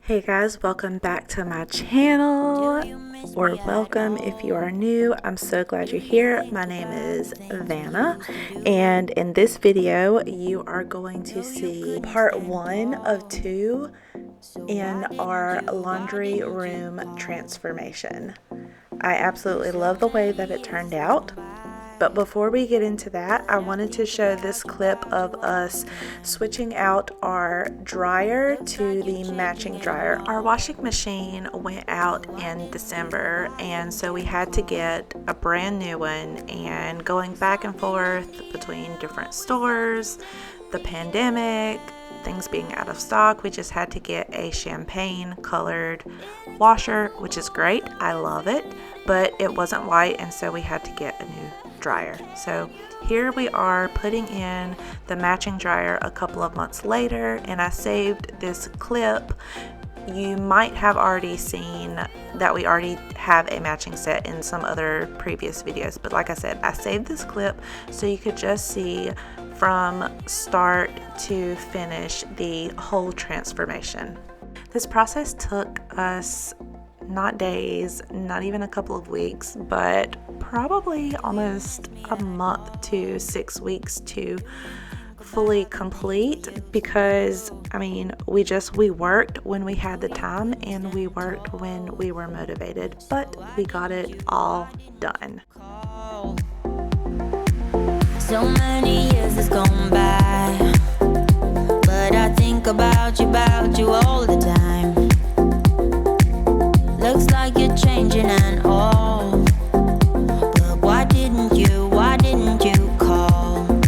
Hey guys, welcome back to my channel, or welcome if you are new. I'm so glad you're here. My name is Vanna, and in this video you are going to see part 1 of 2 in our laundry room transformation. I absolutely love the way that it turned out. But before we get into that, I wanted to show this clip of us switching out our dryer to the matching dryer. Our washing machine went out in December, and so we had to get a brand new one, and going back and forth between different stores, the pandemic, things being out of stock, we just had to get a champagne colored washer, which is great. I love it, but it wasn't white, and so we had to get a new dryer. So here we are putting in the matching dryer a couple of months later, and I saved this clip. You might have already seen that we already have a matching set in some other previous videos, but like I said, I saved this clip so you could just see from start to finish the whole transformation. This process took us not days, not even a couple of weeks, but probably almost a month to 6 weeks to fully complete, because I mean we worked when we had the time and we worked when we were motivated, but we got it all done. So many years has gone by, but I think about you all the time. Looks like you're changing and all, but why didn't you call?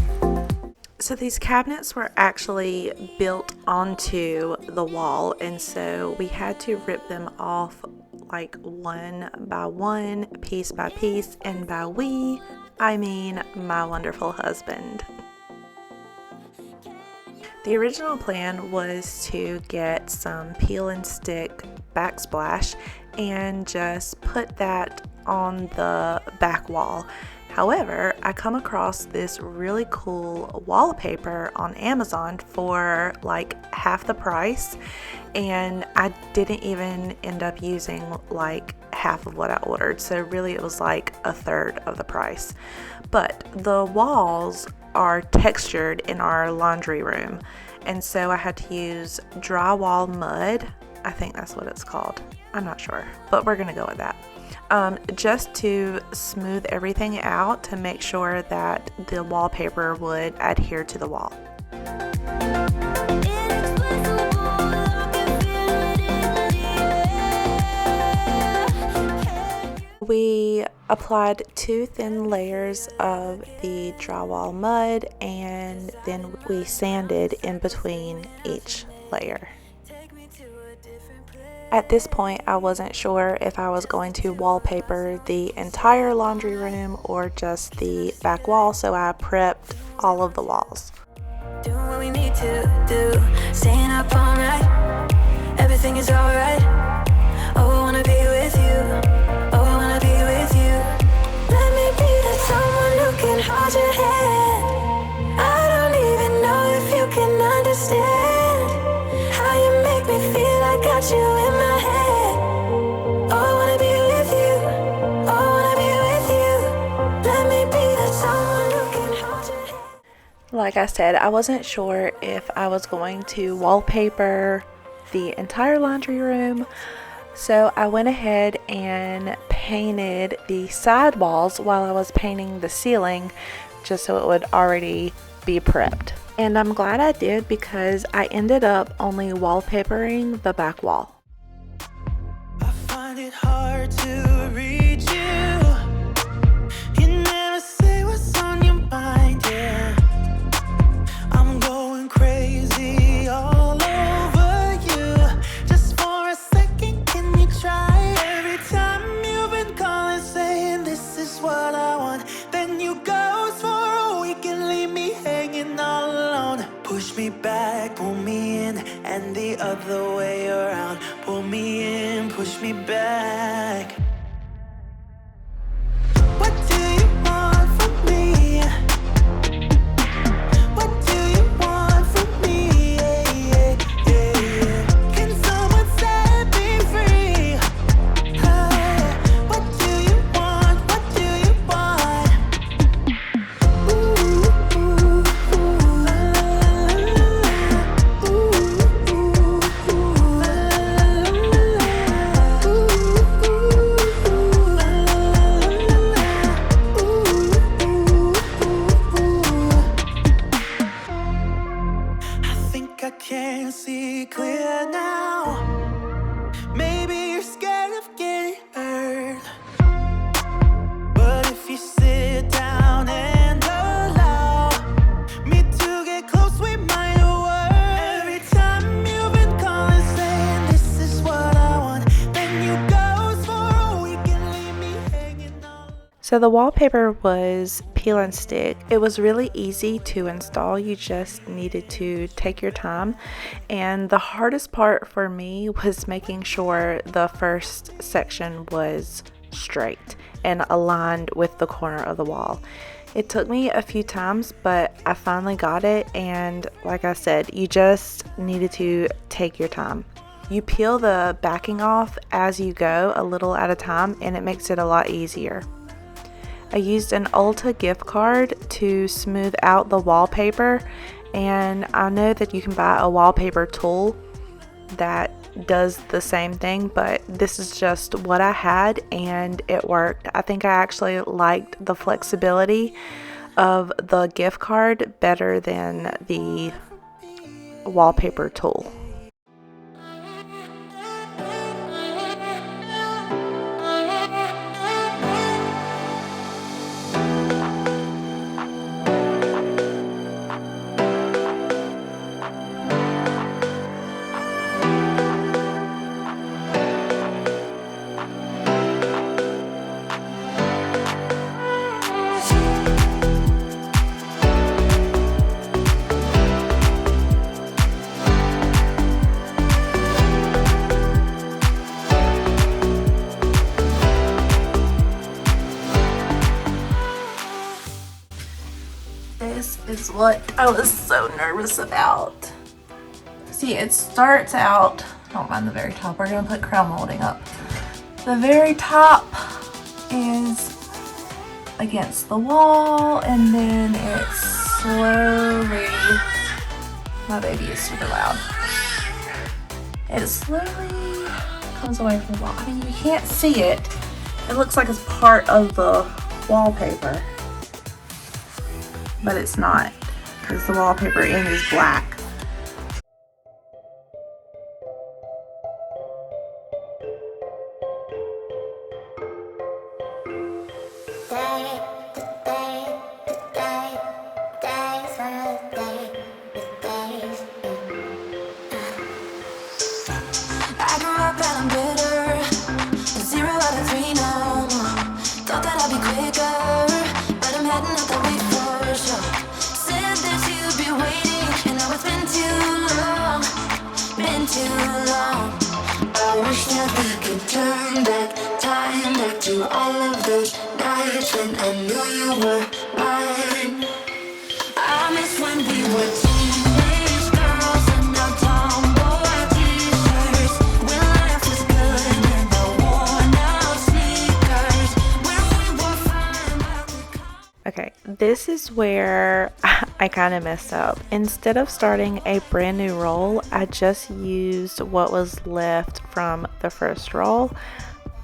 So these cabinets were actually built onto the wall, and so we had to rip them off like one by one, piece by piece, and by we, I mean my wonderful husband. The original plan was to get some peel and stick backsplash and just put that on the back wall. However, I come across this really cool wallpaper on Amazon for like half the price, and I didn't even end up using like half of what I ordered, so really it was like a third of the price. But the walls are textured in our laundry room, and so I had to use drywall mud. I think that's what it's called. I'm not sure, but we're gonna go with that. Just to smooth everything out to make sure that the wallpaper would adhere to the wall. We applied 2 thin layers of the drywall mud, and then we sanded in between each layer. At this point, I wasn't sure if I was going to wallpaper the entire laundry room or just the back wall, so I prepped all of the walls. Do what we need to do, staying up all night, everything is alright. Oh, I wanna be with you, oh, I wanna be with you. Let me be that someone who can hold your hand. I don't even know if you can understand how you make me feel. I got you in my head. Oh, I wanna be with you, oh, I wanna be with you. Let me be that someone who can hold your hand. Like I said, I wasn't sure if I was going to wallpaper the entire laundry room, so I went ahead and painted the side walls while I was painting the ceiling, just so it would already be prepped. And I'm glad I did, because I ended up only wallpapering the back wall. I find it hard to read you. You never say what's on your mind, yeah. I'm going crazy all over you. Just for a second, can you try? Every time you've been calling, saying this is what I want, then you ghost for a week and leave me hanging all alone. Push me back, pull me in, and the other way around. Pull me in, push me back. What do you want from me? What do you want from me? Yeah, yeah, yeah. Can someone say be clear now. Maybe you're scared of getting hurt, but if you sit down and allow me to get close, we might work. Every time you've been calling saying this is what I want, then you ghost for a week and leave me hanging on. So the wallpaper was peel and stick. It was really easy to install. You just needed to take your time. And the hardest part for me was making sure the first section was straight and aligned with the corner of the wall. It took me a few times, but I finally got it. And like I said, you just needed to take your time. You peel the backing off as you go, a little at a time, and it makes it a lot easier. I used an Ulta gift card to smooth out the wallpaper, and I know that you can buy a wallpaper tool that does the same thing, but this is just what I had and it worked. I think I actually liked the flexibility of the gift card better than the wallpaper tool. This is what I was so nervous about. See, it starts out, don't mind the very top, we're gonna put crown molding up. The very top is against the wall, and then it slowly, my baby is super loud. It slowly comes away from the wall. I mean, you can't see it. It looks like it's part of the wallpaper, but it's not, because the wallpaper end is black. I grew up and I'm bitter. 0 out of 3 now. Thought that I'd be quicker, but I'm heading out that way for sure. Said that you'd be waiting, and now it's been too long. Been too long. I wish that we could turn back time, back to all of those nights when I knew you were mine. I miss when we were teenage girls and our tomboy t-shirts, when life was good and the worn out sneakers, when we were fine but we Okay, this is where I kind of messed up. Instead of starting a brand new roll, I just used what was left from the first roll.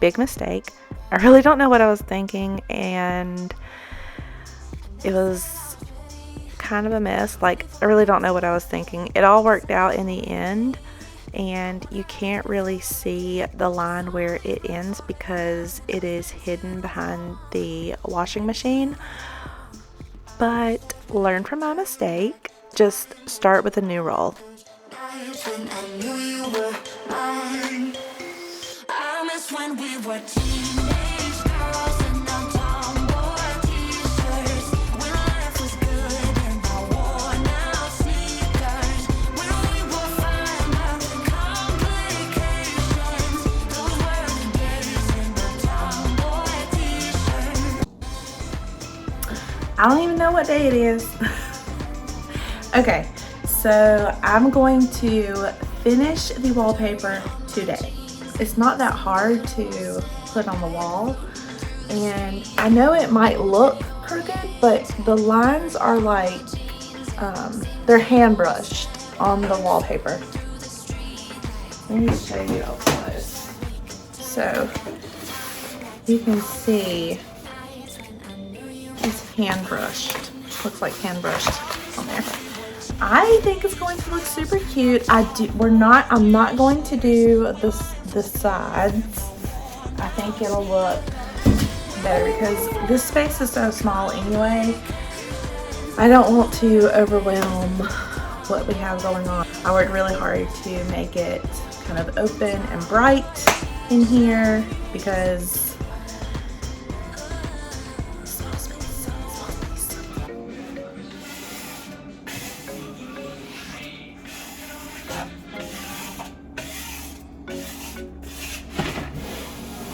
Big mistake. I really don't know what I was thinking, and it was kind of a mess. Like, I really don't know what I was thinking. It all worked out in the end, and you can't really see the line where it ends because it is hidden behind the washing machine. But learn from my mistake. Just start with a new roll. nights when I knew you were mine. I miss when we were teenage girls and our tomboy t-shirts, when life was good and our worn out sneakers, when we were fine but the complications, those were the days in the tomboy t-shirt. I don't even know what day it is. Okay, so I'm going to finish the wallpaper today. It's not that hard to put on the wall, and I know it might look crooked, but the lines are like, they're hand brushed on the wallpaper. Let me show you up close. So you can see it's hand brushed. Looks like hand brushed on there. I think it's going to look super cute. I'm not going to do the sides. I think it'll look better because this space is so small anyway. I don't want to overwhelm what we have going on. I worked really hard to make it kind of open and bright in here because small space.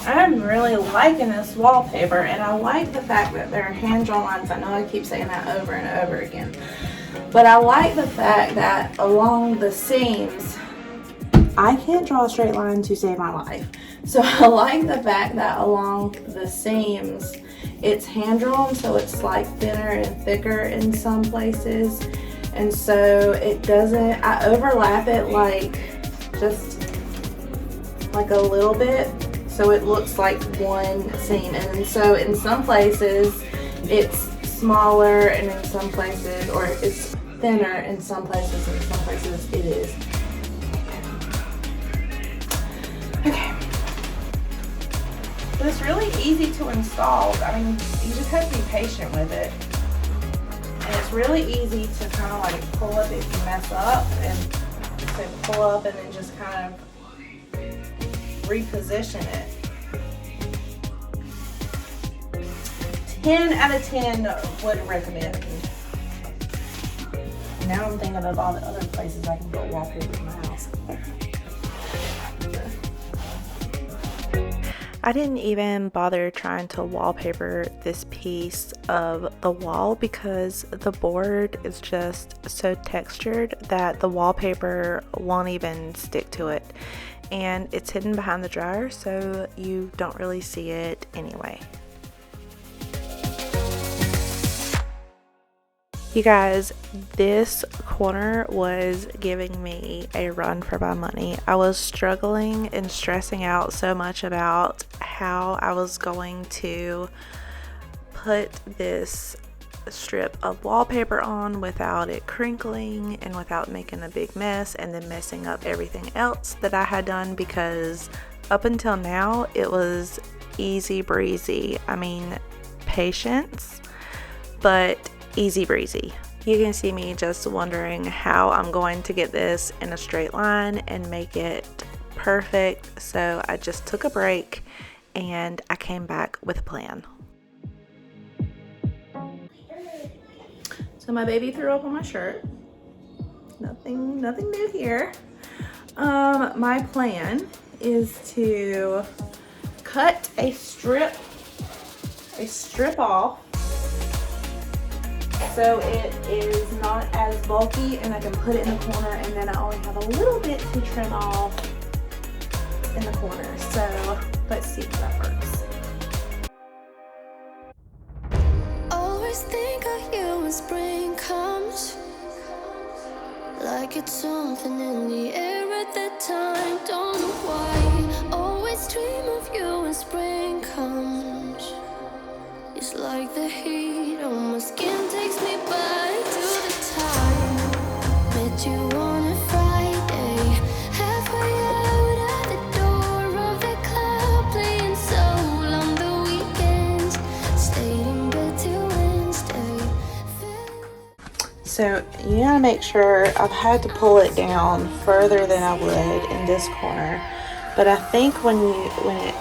I'm really liking this wallpaper, and I like the fact that there are hand-drawn lines. I know I keep saying that over and over again, but I like the fact that along the seams, I can't draw a straight line to save my life. So I like the fact that along the seams, it's hand-drawn, so it's like thinner and thicker in some places. And so it doesn't, I overlap it like just like a little bit, so it looks like one seam. And so in some places it's smaller, and in some places, or it's thinner in some places, and in some places it is. Okay. But it's really easy to install. I mean, you just have to be patient with it. And it's really easy to kind of like pull up if you mess up, and so pull up and then just kind of reposition it. 10 out of 10 would recommend. Now I'm thinking of all the other places I can put wallpaper in my house. I didn't even bother trying to wallpaper this piece of the wall because the board is just so textured that the wallpaper won't even stick to it. And it's hidden behind the dryer, so you don't really see it anyway. You guys, this corner was giving me a run for my money. I was struggling and stressing out so much about how I was going to put this strip of wallpaper on without it crinkling and without making a big mess and then messing up everything else that I had done, because up until now it was easy breezy. I mean, patience, but easy breezy. You can see me just wondering how I'm going to get this in a straight line and make it perfect. So I just took a break and I came back with a plan. So my baby threw up on my shirt. Nothing new here. My plan is to cut a strip off so it is not as bulky, and I can put it in the corner, and then I only have a little bit to trim off in the corner. So let's see if that works. Always think of you when spring comes, like it's something in the air at that time. Don't know why. Always dream of you when spring comes. It's like the heat on my skin takes me back to the time met you on a Friday, halfway out at the door of the club, playing soul on the weekends, stayed in bed till Wednesday. So you gotta make sure, I've had to pull it down further than I would in this corner, but I think when it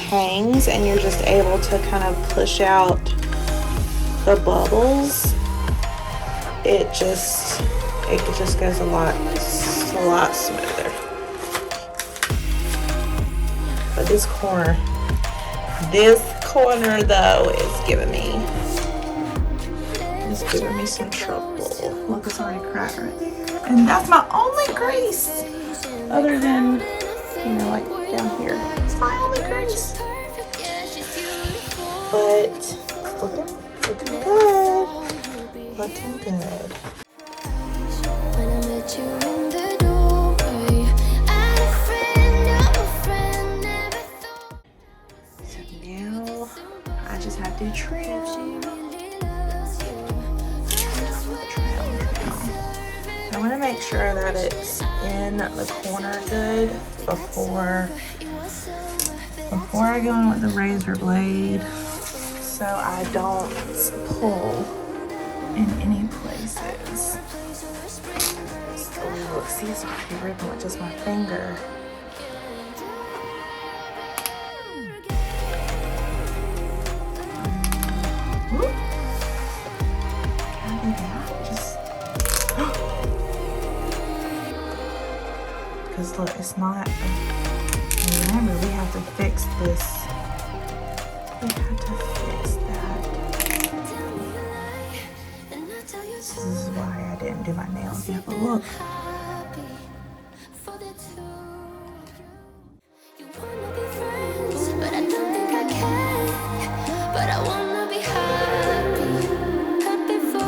hangs and you're just able to kind of push out the bubbles, it just goes a lot smoother. But this corner though is giving me some trouble. Look, it's already cracked right there. And that's my only crease, other than, you know, like down here. It's my only crease. But looking good. Looking good. When I met you in the doorway, I had a friend never thought. So now I just have to trim. make sure that it's in the corner good before I go in with the razor blade, so I don't pull in any places. Oh, see, it's already ripping with just my finger. Because look, it's not. Remember, we have to fix this. We have to fix that. This is why I didn't do my nails yet. But look. But I don't think I can. But I wanna be happy, happy for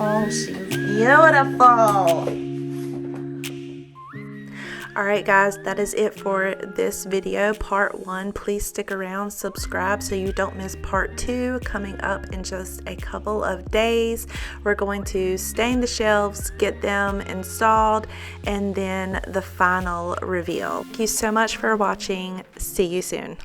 Oh, she's beautiful. Alright guys, that is it for this video, part 1. Please stick around, subscribe so you don't miss part 2 coming up in just a couple of days. We're going to stain the shelves, get them installed, and then the final reveal. Thank you so much for watching. See you soon.